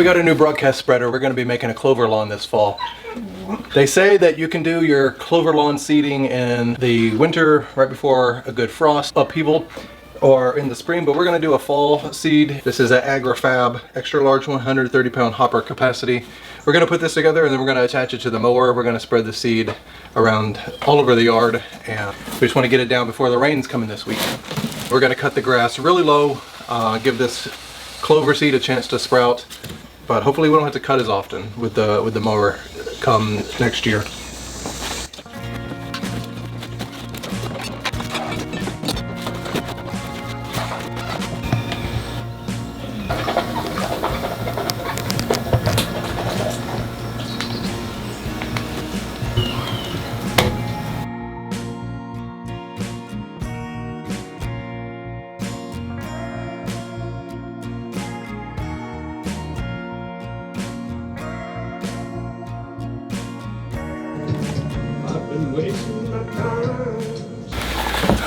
We got a new broadcast spreader. We're going to be making a clover lawn this fall. They say that you can do your clover lawn seeding in the winter right before a good frost upheaval or in the spring, but we're going to do a fall seed. This is an Agri-Fab extra large 130 pound hopper capacity. We're going to put this together and then we're going to attach it to the mower. We're going to spread the seed around all over the yard, and we just want to get it down before the rain's coming this week. We're going to cut the grass really low, give this clover seed a chance to sprout. But hopefully we don't have to cut as often with the mower come next year.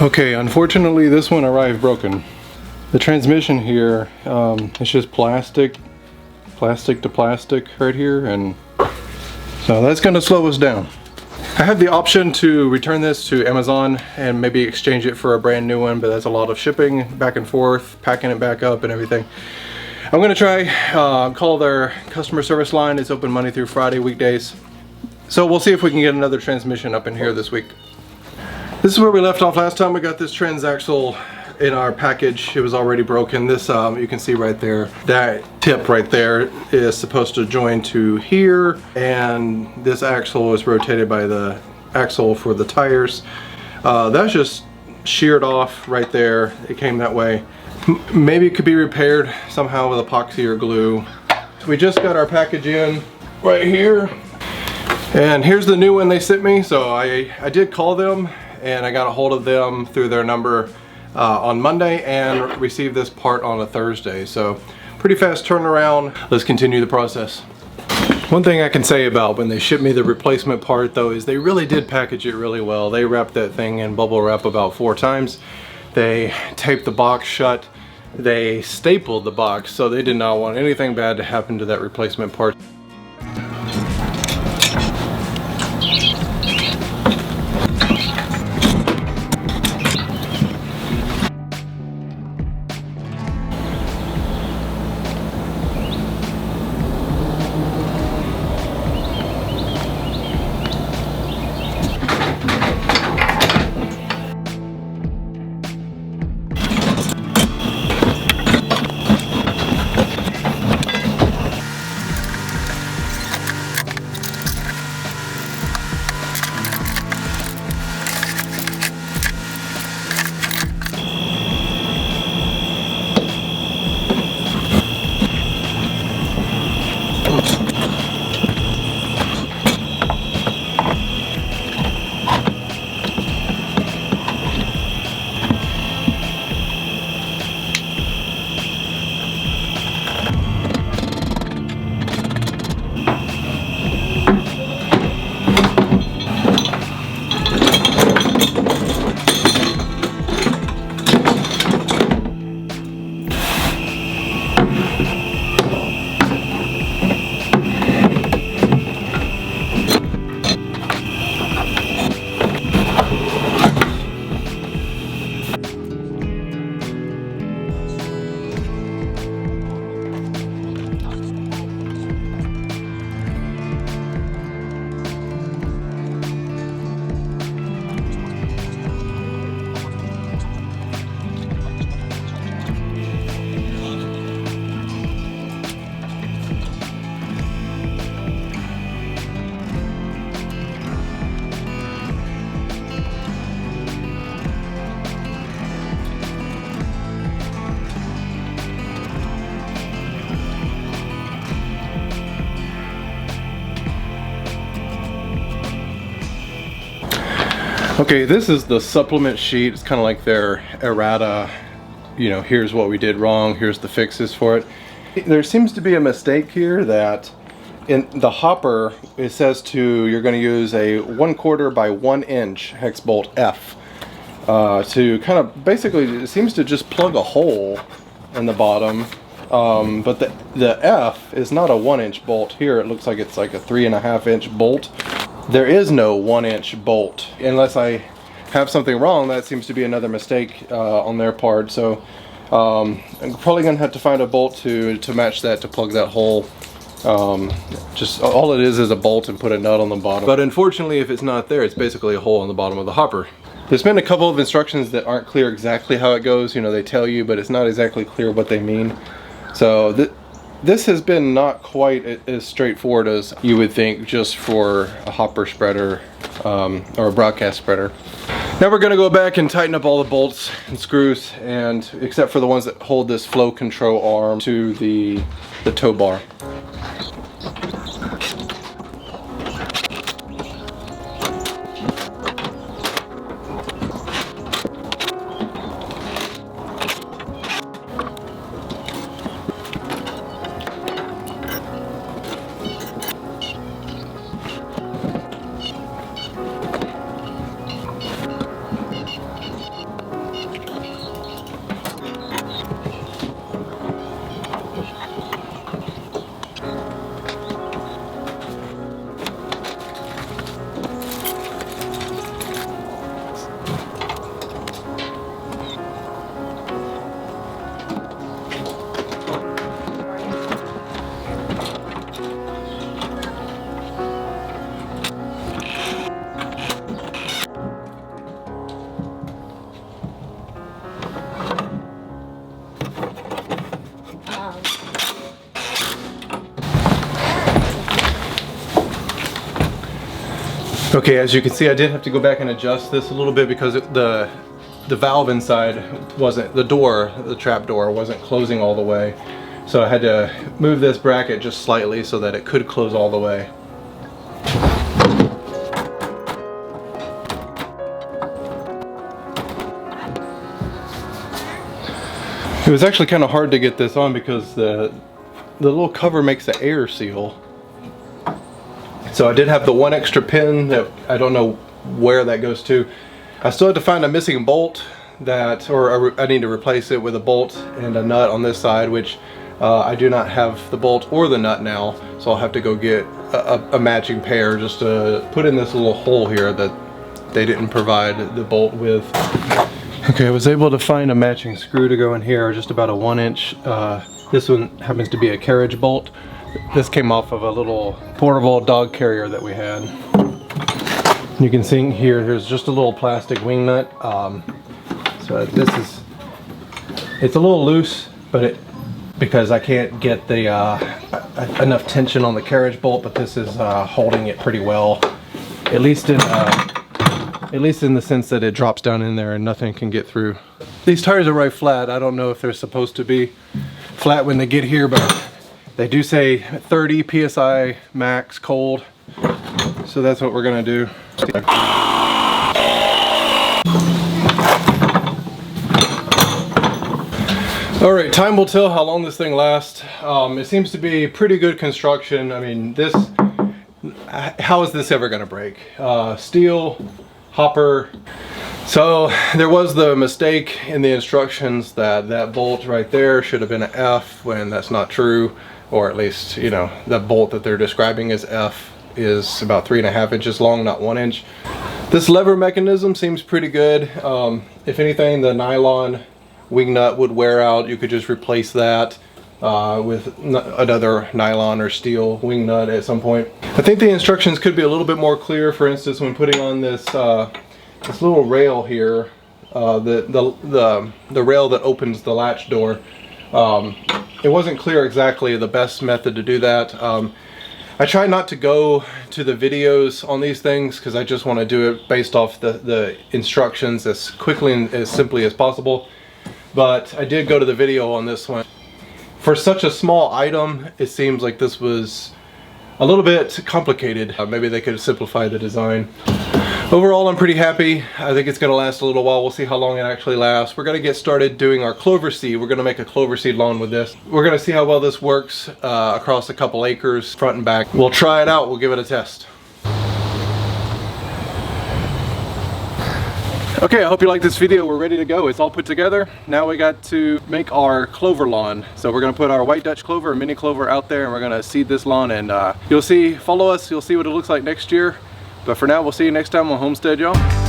Okay, unfortunately this one arrived broken. The transmission here, it's just plastic to plastic right here, and so that's going to slow us down. I have the option to return this to Amazon and maybe exchange it for a brand new one, but that's a lot of shipping back and forth, packing it back up and everything. I'm going to try call their customer service line. It's open Monday through Friday weekdays. So we'll see if we can get another transmission up in here this week. This is where we left off last time. We got this transaxle in our package. It was already broken. This, you can see right there, that tip right there is supposed to join to here, and this axle is rotated by the axle for the tires. That's just sheared off right there. It came that way. Maybe it could be repaired somehow with epoxy or glue. We just got our package in right here, and here's the new one they sent me. So I did call them, and I got a hold of them through their number on Monday and received this part on a Thursday. So pretty fast turnaround. Let's continue the process. One thing I can say about when they shipped me the replacement part though is they really did package it really well. They wrapped that thing in bubble wrap about 4 times. They taped the box shut. They stapled the box, so they did not want anything bad to happen to that replacement part. Okay, this is the supplement sheet. It's kind of like their errata, you know, here's what we did wrong, here's the fixes for it. There seems to be a mistake here that in the hopper, it says you're going to use a 1/4 by 1 inch hex bolt F to kind of basically, it seems to just plug a hole in the bottom but the F is not a 1-inch bolt. Here it looks like it's like a 3.5-inch bolt. There is no 1-inch bolt. Unless I have something wrong, that seems to be another mistake on their part. So I'm probably gonna have to find a bolt to match that, to plug that hole. Just all it is a bolt and put a nut on the bottom. But unfortunately, if it's not there, it's basically a hole on the bottom of the hopper. There's been a couple of instructions that aren't clear exactly how it goes. You know, they tell you, but it's not exactly clear what they mean. So this has been not quite as straightforward as you would think, just for a hopper spreader or a broadcast spreader. Now we're gonna go back and tighten up all the bolts and screws, and except for the ones that hold this flow control arm to the tow bar. Okay, as you can see, I did have to go back and adjust this a little bit because the valve inside wasn't, the trap door wasn't closing all the way. So I had to move this bracket just slightly so that it could close all the way. It was actually kind of hard to get this on because the little cover makes the air seal. So I did have the one extra pin that I don't know where that goes to. I still had to find a missing bolt or I need to replace it with a bolt and a nut on this side, which I do not have the bolt or the nut now. So I'll have to go get a matching pair just to put in this little hole here that they didn't provide the bolt with. Okay, I was able to find a matching screw to go in here, just about a 1-inch. This one happens to be a carriage bolt. This came off of a little portable dog carrier that we had. You can see here, there's just a little plastic wing nut. So it's a little loose, but because I can't get the enough tension on the carriage bolt, but this is holding it pretty well. At least in the sense that it drops down in there and nothing can get through. These tires arrive flat. I don't know if they're supposed to be flat when they get here, but they do say 30 psi max cold, so that's what we're gonna do. All right, time will tell how long this thing lasts. It seems to be pretty good construction. I mean, how is this ever gonna break? Steel, hopper. So there was the mistake in the instructions that bolt right there should have been an F, when that's not true. Or at least, you know, the bolt that they're describing as F is about 3.5 inches long, not 1 inch. This lever mechanism seems pretty good. If anything, the nylon wing nut would wear out. You could just replace that with another nylon or steel wing nut at some point. I think the instructions could be a little bit more clear. For instance, when putting on this this little rail here, the rail that opens the latch door. It wasn't clear exactly the best method to do that. I try not to go to the videos on these things because I just want to do it based off the instructions as quickly and as simply as possible. But I did go to the video on this one. For such a small item, it seems like this was a little bit complicated. Maybe they could simplify the design. Overall, I'm pretty happy. I think it's gonna last a little while. We'll see how long it actually lasts. We're gonna get started doing our clover seed. We're gonna make a clover seed lawn with this. We're gonna see how well this works across a couple acres, front and back. We'll try it out. We'll give it a test. Okay, I hope you like this video. We're ready to go. It's all put together. Now we got to make our clover lawn. So we're gonna put our white Dutch clover and mini clover out there, and we're gonna seed this lawn, and you'll see, follow us, you'll see what it looks like next year. But for now, we'll see you next time on Homestead, y'all.